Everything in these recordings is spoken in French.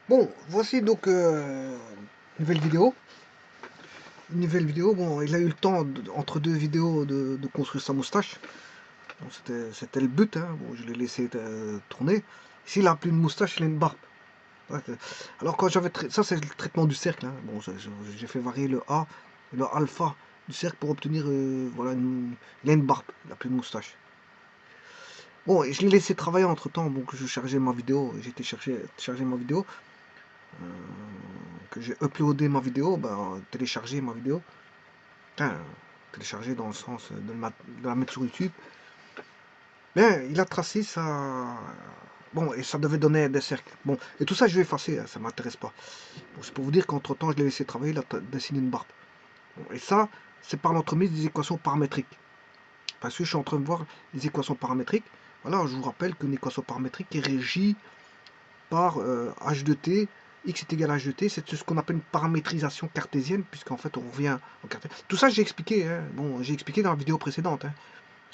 Bon, voici donc nouvelle vidéo. Une nouvelle vidéo. Bon, il a eu le temps entre deux vidéos de construire sa moustache. Bon, c'était le but. Hein. Bon, je l'ai laissé tourner. Ici, il a plus une moustache, il a une barbe. Ouais, alors quand j'avais ça, c'est le traitement du cercle. Hein. Bon, j'ai fait varier le A et le alpha du cercle pour obtenir voilà il a une barbe, il a plus de moustache. Bon, et je l'ai laissé travailler entre temps. Donc je chargeais ma vidéo. J'étais charger ma vidéo. Euh, que j'ai uploadé ma vidéo, ben, téléchargé ma vidéo, enfin, téléchargé dans le sens de la mettre sur YouTube. Mais il a tracé ça. Bon, et ça devait donner des cercles. Bon, et tout ça, je vais effacer, hein, ça m'intéresse pas. Bon, c'est pour vous dire qu'entre temps, je l'ai laissé travailler, il a dessiné une barbe. Bon, et ça, c'est par l'entremise des équations paramétriques. Parce que je suis en train de voir les équations paramétriques. Voilà, je vous rappelle qu'une équation paramétrique est régie par h de t, x est égal à h de t, c'est ce qu'on appelle une paramétrisation cartésienne, puisqu'en fait on revient en cartésien. Tout ça j'ai expliqué, hein. Bon, j'ai expliqué dans la vidéo précédente. Hein.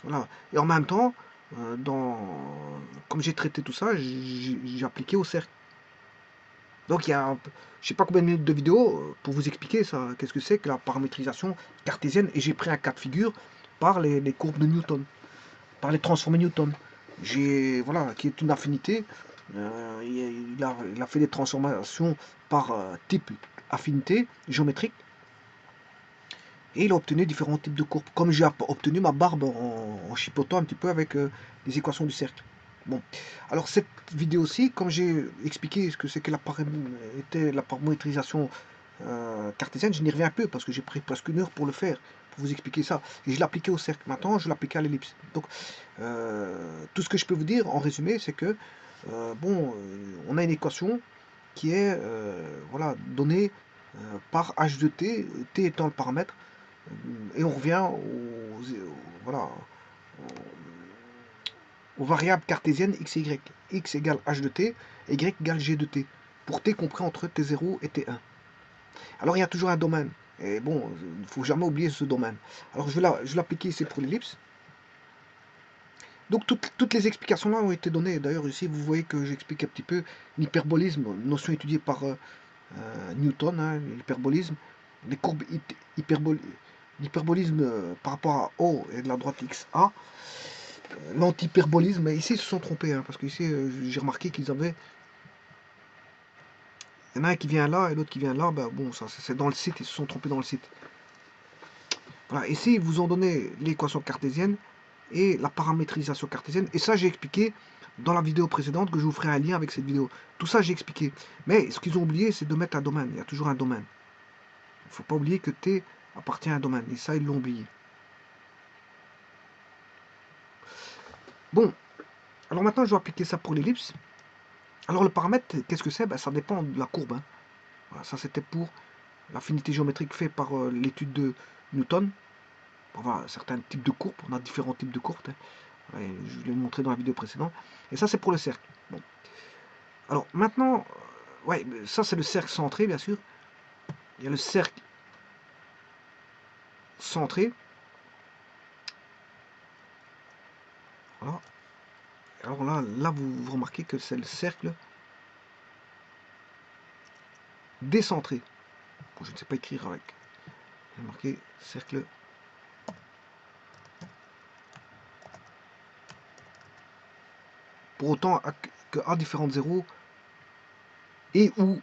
Voilà. Et en même temps, comme j'ai traité tout ça, j'ai appliqué au cercle. Donc il y a, je sais pas combien de minutes de vidéo pour vous expliquer ça, qu'est-ce que c'est que la paramétrisation cartésienne, et j'ai pris un cas de figure par les courbes de Newton, par les transformés Newton. Voilà, qui est une affinité. Il a fait des transformations par type affinité géométrique et il a obtenu différents types de courbes. Comme j'ai obtenu ma barbe en chipotant un petit peu avec les équations du cercle. Bon, alors cette vidéo-ci, comme j'ai expliqué ce que c'est que la paramétrisation cartésienne, je n'y reviens un peu parce que j'ai pris presque une heure pour le faire, pour vous expliquer ça. Et je l'ai appliqué au cercle. Maintenant, je l'applique à l'ellipse. Donc, tout ce que je peux vous dire en résumé, c'est que on a une équation qui est voilà, donnée par h de t étant le paramètre, et on revient voilà, aux variables cartésiennes x et y. X égale h de t, et y égale g de t, pour t compris entre t0 et t1. Alors il y a toujours un domaine, et bon, il ne faut jamais oublier ce domaine. Alors je vais l'appliquer ici pour l'ellipse. Donc toutes les explications là ont été données. D'ailleurs ici vous voyez que j'explique un petit peu l'hyperbolisme, notion étudiée par Newton, hein, l'hyperbolisme, les courbes l'hyperbolisme par rapport à O et de la droite XA, l'antihyperbolisme, mais ici ils se sont trompés, hein, parce que ici j'ai remarqué qu'ils avaient, il y en a un qui vient là et l'autre qui vient là, ben bon, ça c'est dans le site, ils se sont trompés dans le site. Voilà, ici ils vous ont donné l'équation cartésienne et la paramétrisation cartésienne, et ça j'ai expliqué dans la vidéo précédente, que je vous ferai un lien avec cette vidéo. Tout ça j'ai expliqué, mais ce qu'ils ont oublié c'est de mettre un domaine, il y a toujours un domaine. Il ne faut pas oublier que T appartient à un domaine, et ça ils l'ont oublié. Bon, alors maintenant je vais appliquer ça pour l'ellipse. Alors le paramètre, qu'est-ce que c'est? Ben, ça dépend de la courbe. Hein. Voilà, ça c'était pour l'affinité géométrique faite par l'étude de Newton. Pour voir certains types de courbes, on a différents types de courbes. Hein. Ouais, je l'ai montré dans la vidéo précédente. Et ça c'est pour le cercle. Bon. Alors maintenant, ouais, ça c'est le cercle centré bien sûr. Il y a le cercle centré. Voilà. Alors là vous remarquez que c'est le cercle décentré. Bon, je ne sais pas écrire avec. J'ai marqué cercle. Pour autant que A différent de 0 et ou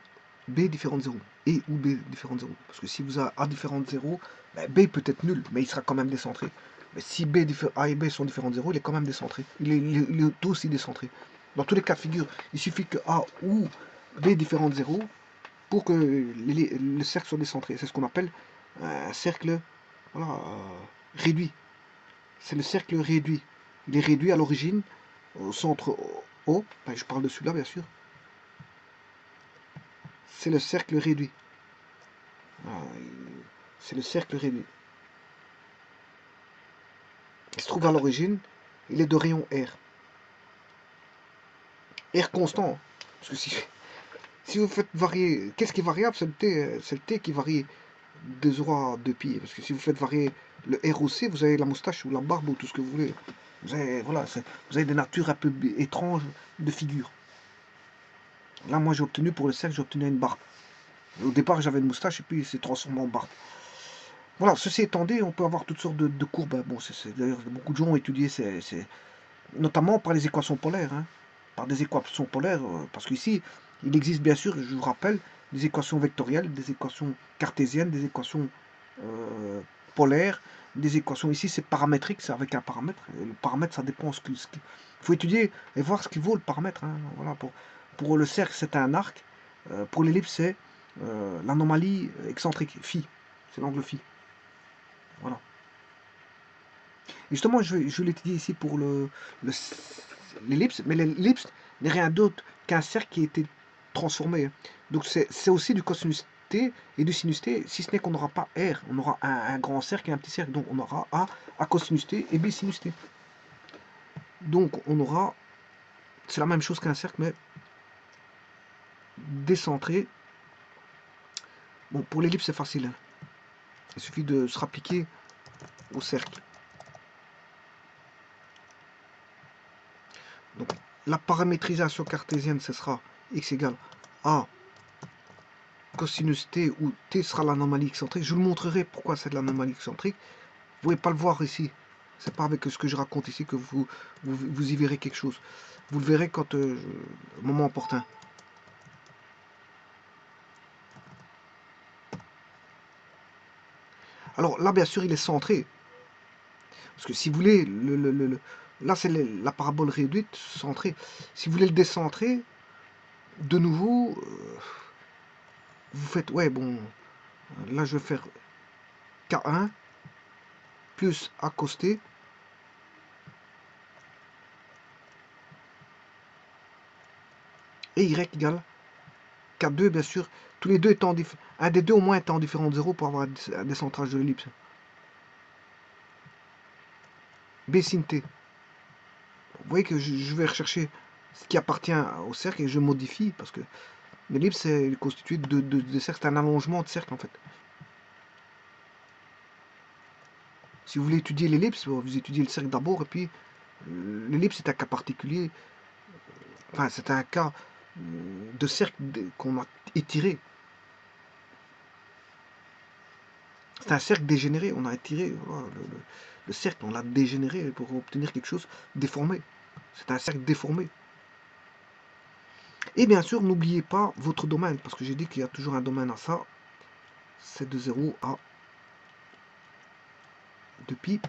B différent de 0. Et ou B différent de 0. Parce que si vous avez A différent de 0, ben B peut être nul, mais il sera quand même décentré. Mais si A et B sont différents de 0, il est quand même décentré. Il est aussi décentré. Dans tous les cas de figure, il suffit que A ou B différent de 0 pour que le cercle soit décentré. C'est ce qu'on appelle un cercle voilà, réduit. C'est le cercle réduit. Il est réduit à l'origine, au centre O. Ben, je parle de celui-là, bien sûr. C'est le cercle réduit. C'est le cercle réduit. Il se trouve à l'origine, il est de rayon R. R constant. Parce que si vous faites varier, qu'est-ce qui est variable? C'est le T qui varie de 0 à 2π. Parce que si vous faites varier le R aussi, vous avez la moustache ou la barbe ou tout ce que vous voulez. Vous avez, voilà, vous avez des natures un peu étranges de figures. Là, moi, j'ai obtenu pour le cercle, j'ai obtenu une barbe. Au départ, j'avais une moustache et puis il s'est transformé en barbe. Voilà, ceci étant dit, on peut avoir toutes sortes de courbes. Bon, d'ailleurs, beaucoup de gens ont étudié, notamment par les équations polaires. Hein, par des équations polaires, parce qu'ici, il existe bien sûr, je vous rappelle, des équations vectorielles, des équations cartésiennes, des équations polaires, des équations ici, c'est paramétrique, c'est avec un paramètre. Et le paramètre, ça dépend il faut étudier et voir ce qu'il vaut le paramètre. Hein, voilà, pour le cercle, c'est un arc. Pour l'ellipse, c'est l'anomalie excentrique, phi. C'est l'angle phi. Voilà. Et justement, je vais l'étudier ici pour l'ellipse, mais l'ellipse n'est rien d'autre qu'un cercle qui a été transformé. Donc c'est aussi du cosinus t et du sinus t, si ce n'est qu'on n'aura pas R. On aura un grand cercle et un petit cercle. Donc on aura A cosinus t et B sinus t. Donc on aura, c'est la même chose qu'un cercle, mais décentré. Bon, pour l'ellipse, c'est facile. Hein. Il suffit de se rappliquer au cercle. Donc la paramétrisation cartésienne, ce sera x égale A cosinus t, où t sera l'anomalie excentrique. Je vous montrerai pourquoi c'est de l'anomalie excentrique. Vous ne pouvez pas le voir ici. C'est pas avec ce que je raconte ici que vous y verrez quelque chose. Vous le verrez quand au moment opportun. Alors là, bien sûr, il est centré. Parce que si vous voulez, là c'est la parabole réduite, centrée. Si vous voulez le décentrer, de nouveau, vous faites, ouais, bon, là je vais faire K1 plus A cos t et Y égale K2, bien sûr, tous les deux étant un des deux au moins étant différent de 0 pour avoir un décentrage de l'ellipse. B sin t. Vous voyez que je vais rechercher ce qui appartient au cercle et je modifie parce que l'ellipse est constituée de cercles, c'est un allongement de cercle en fait. Si vous voulez étudier l'ellipse, vous étudiez le cercle d'abord et puis l'ellipse est un cas particulier, enfin c'est un cas de cercle qu'on a étiré. C'est un cercle dégénéré, on a étiré voilà, le cercle, on l'a dégénéré pour obtenir quelque chose déformé. C'est un cercle déformé. Et bien sûr, n'oubliez pas votre domaine, parce que j'ai dit qu'il y a toujours un domaine à ça. C'est de 0 à 2pi.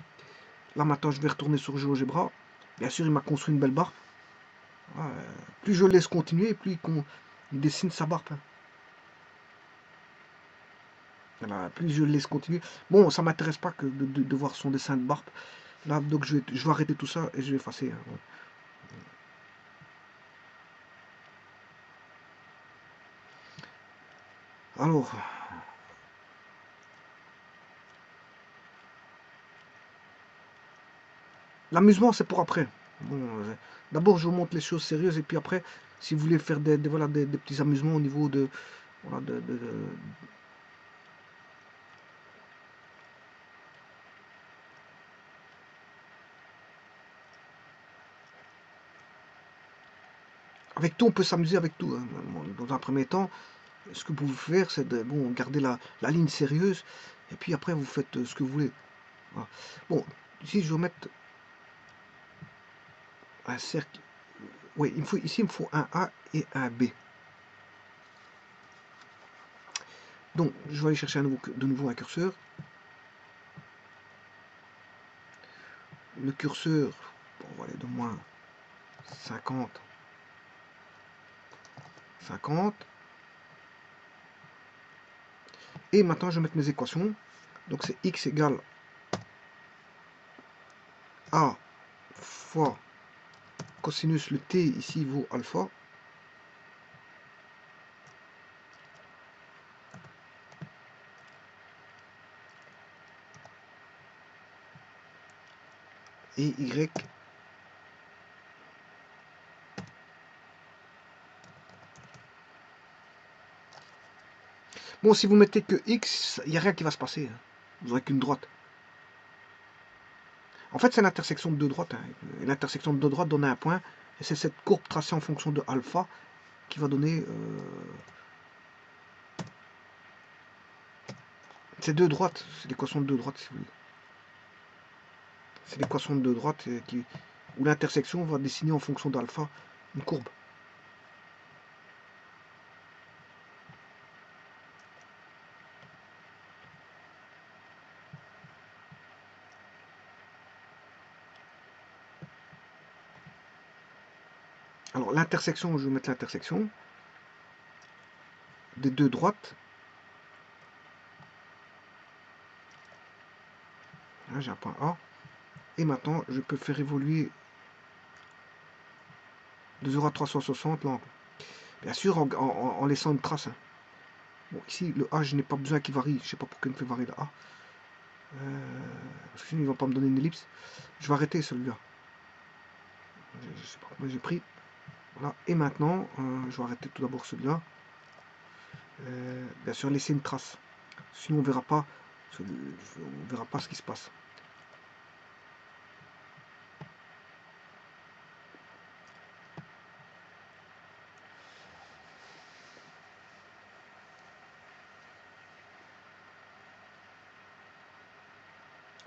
Là maintenant, je vais retourner sur GeoGebra. Bien sûr, il m'a construit une belle barbe. Plus je le laisse continuer, plus il dessine sa barbe. Voilà, plus je le laisse continuer. Bon, ça m'intéresse pas que de voir son dessin de barbe. Là, donc je vais arrêter tout ça et je vais effacer. Hein. Alors, l'amusement, c'est pour après. Bon, d'abord, je vous montre les choses sérieuses et puis après, si vous voulez faire voilà, des petits amusements au niveau de, voilà, avec tout, on peut s'amuser avec tout. Hein. Dans un premier temps, ce que vous pouvez faire, c'est de garder la ligne sérieuse et puis après, vous faites ce que vous voulez. Voilà. Bon, ici, je vais mettre un cercle. Oui, ici, il me faut un A et un B. Donc, je vais aller chercher de nouveau un curseur. Le curseur, on va aller de moins 50. 50. Et maintenant, je vais mettre mes équations. Donc, c'est x égale a fois cosinus, le t ici vaut alpha. Et y. Bon, si vous mettez que x, il n'y a rien qui va se passer. Hein. Vous n'aurez qu'une droite. En fait, c'est l'intersection de deux droites. Hein. L'intersection de deux droites donne un point. Et c'est cette courbe tracée en fonction de alpha qui va donner ces deux droites, c'est l'équation de deux droites si vous voulez. C'est l'équation de deux droites où l'intersection va dessiner en fonction d'alpha une courbe. Alors l'intersection, je vais mettre l'intersection des deux droites. Là j'ai un point A. Et maintenant je peux faire évoluer de 0 à 360 l'angle. Bien sûr en laissant une trace. Hein. Bon, ici le A je n'ai pas besoin qu'il varie. Je ne sais pas pourquoi il me fait varier le A. Parce que sinon il ne va pas me donner une ellipse. Je vais arrêter celui-là. Je ne sais pas combien j'ai pris. Voilà. Et maintenant, je vais arrêter tout d'abord celui-là. Bien sûr, laisser une trace. Sinon, on verra pas ce qui se passe.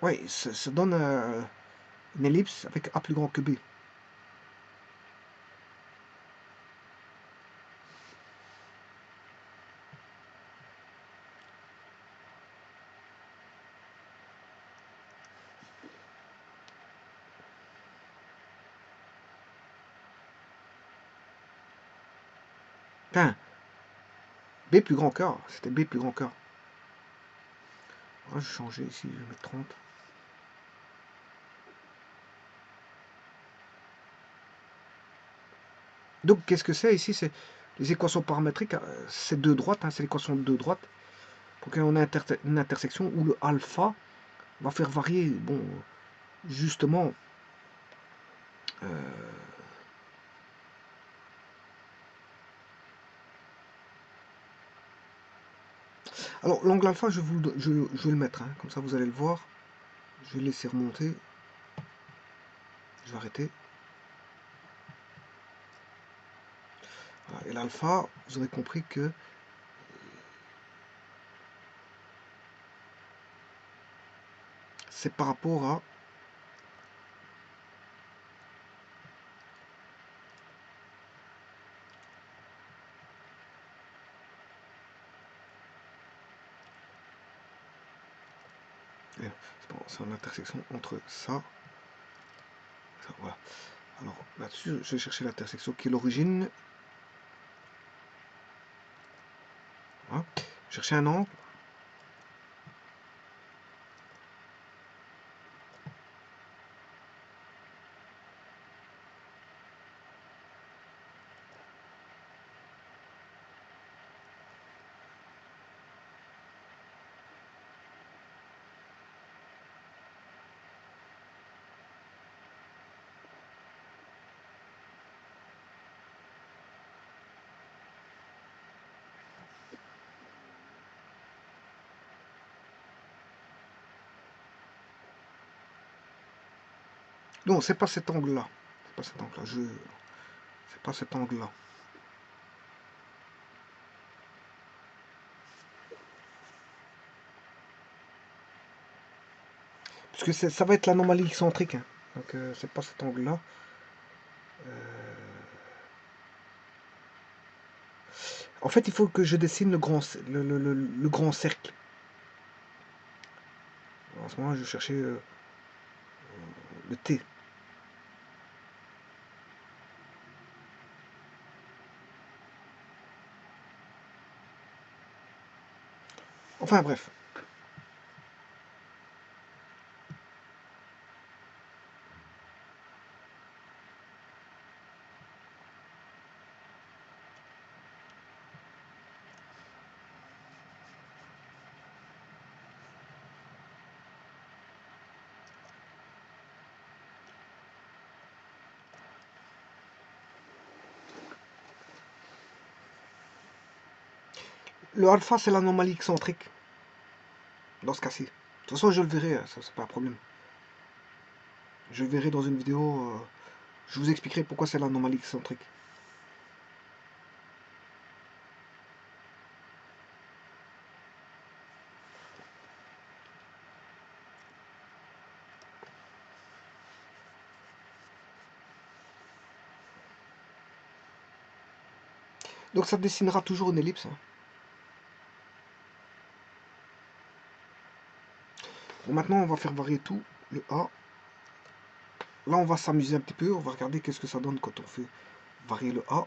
Oui, ça donne une ellipse avec A plus grand que B. Enfin, B plus grand qu'A, c'était B plus grand qu'A. Je vais changer ici, je vais mettre 30. Donc, qu'est-ce que c'est ici? C'est les équations paramétriques, c'est deux droites, hein, c'est l'équation de deux droites. Donc, on a une intersection où le alpha va faire varier, bon, justement, alors l'angle alpha, je vais le mettre, hein, comme ça vous allez le voir. Je vais le laisser remonter. Je vais arrêter. Voilà. Et l'alpha, vous aurez compris que c'est par rapport à c'est en intersection entre ça. Voilà. Alors là-dessus, je vais chercher l'intersection qui est l'origine. Voilà. Chercher un angle. Non, c'est pas cet angle-là. C'est pas cet angle-là. C'est pas cet angle-là. Parce que ça va être l'anomalie excentrique. Hein. Donc c'est pas cet angle-là. En fait, il faut que je dessine le grand cercle. En ce moment, je cherchais le T. Enfin bref. Le alpha, c'est l'anomalie excentrique. Dans ce cas-ci. De toute façon, je le verrai, ça c'est pas un problème. Je le verrai dans une vidéo. Je vous expliquerai pourquoi c'est l'anomalie excentrique. Donc ça dessinera toujours une ellipse. Hein. Bon, maintenant on va faire varier tout, le A. Là on va s'amuser un petit peu, on va regarder qu'est-ce que ça donne quand on fait varier le A.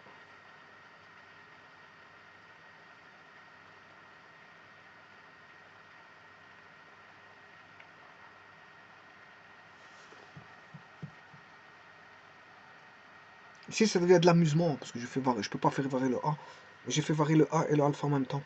Ici ça devient de l'amusement, parce que je peux pas faire varier le A. J'ai fait varier le A et le alpha en même temps.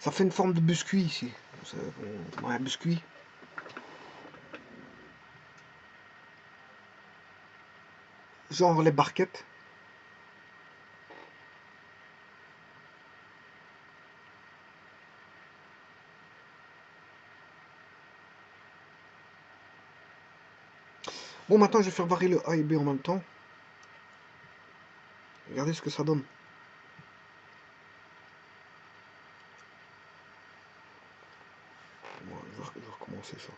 Ça fait une forme de biscuit ici. Ouais, un biscuit. Genre les barquettes. Bon, maintenant je vais faire varier le A et B en même temps. Regardez ce que ça donne. Bon, je vais recommencer ça.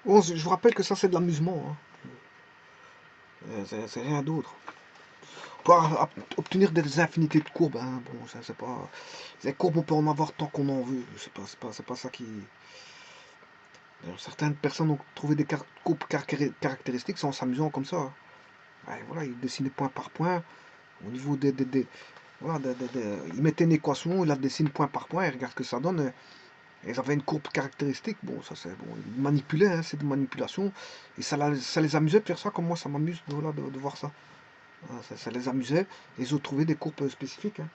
Bon, je vous rappelle que ça c'est de l'amusement. Hein. C'est rien d'autre. Pour obtenir des infinités de courbes, hein, bon, ça c'est pas. Les courbes, on peut en avoir tant qu'on en veut. C'est pas ça qui. Alors, certaines personnes ont trouvé des courbes caractéristiques, c'est en s'amusant comme ça. Hein. Ouais, voilà, ils dessinaient point par point. Au niveau voilà, ils mettaient une équation, ils la dessinent point par point, et regarde ce que ça donne. Ils avaient une courbe caractéristique. Bon, ça c'est bon, ils manipulaient, hein, c'est de manipulation. Et ça les amusait de faire ça, comme moi ça m'amuse voilà, de voir ça. Voilà, ça les amusait. Et ils ont trouvé des courbes spécifiques. Hein.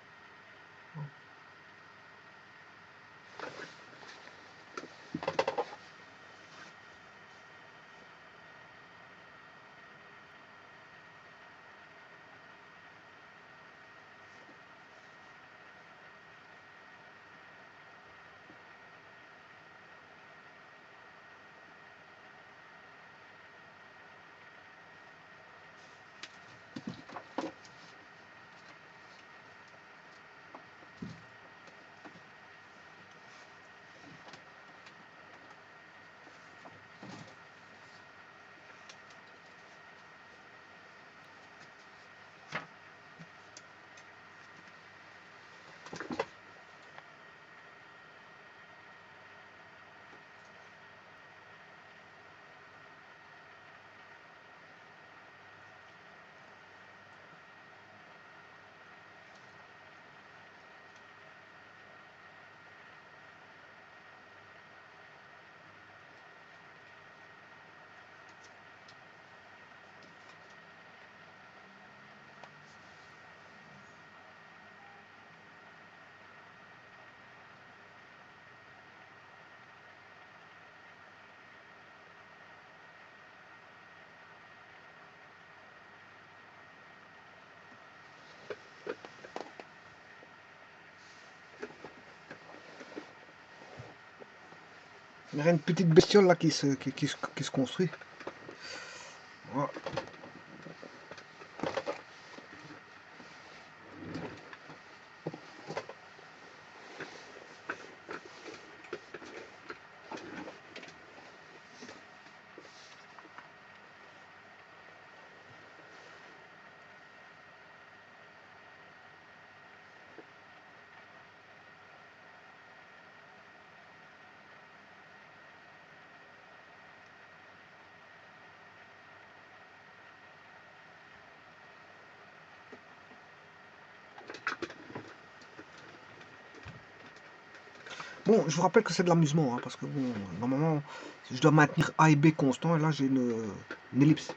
Il y a une petite bestiole là qui se construit. Voilà. Bon, je vous rappelle que c'est de l'amusement, hein, parce que bon, normalement, je dois maintenir A et B constant, et là j'ai une ellipse.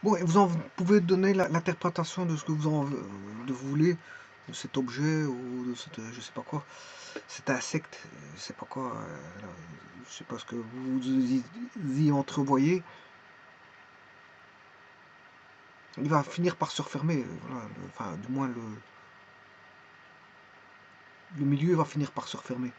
Bon, et vous pouvez donner l'interprétation de ce que vous voulez, de cet objet ou de cette, je sais pas quoi, cet insecte, je sais pas quoi, je sais pas ce que vous y entrevoyez. Il va finir par se refermer, voilà, enfin, du moins le milieu va finir par se refermer.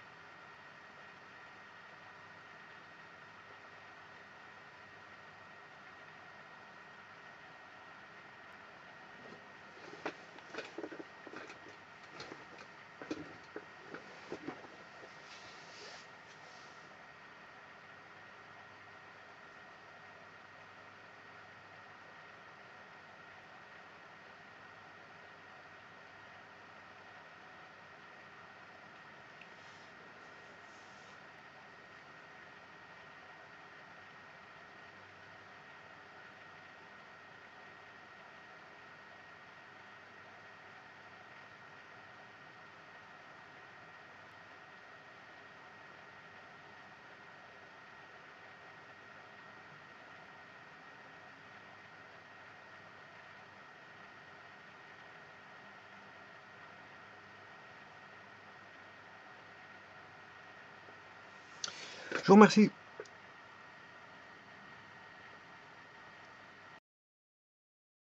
Je vous remercie.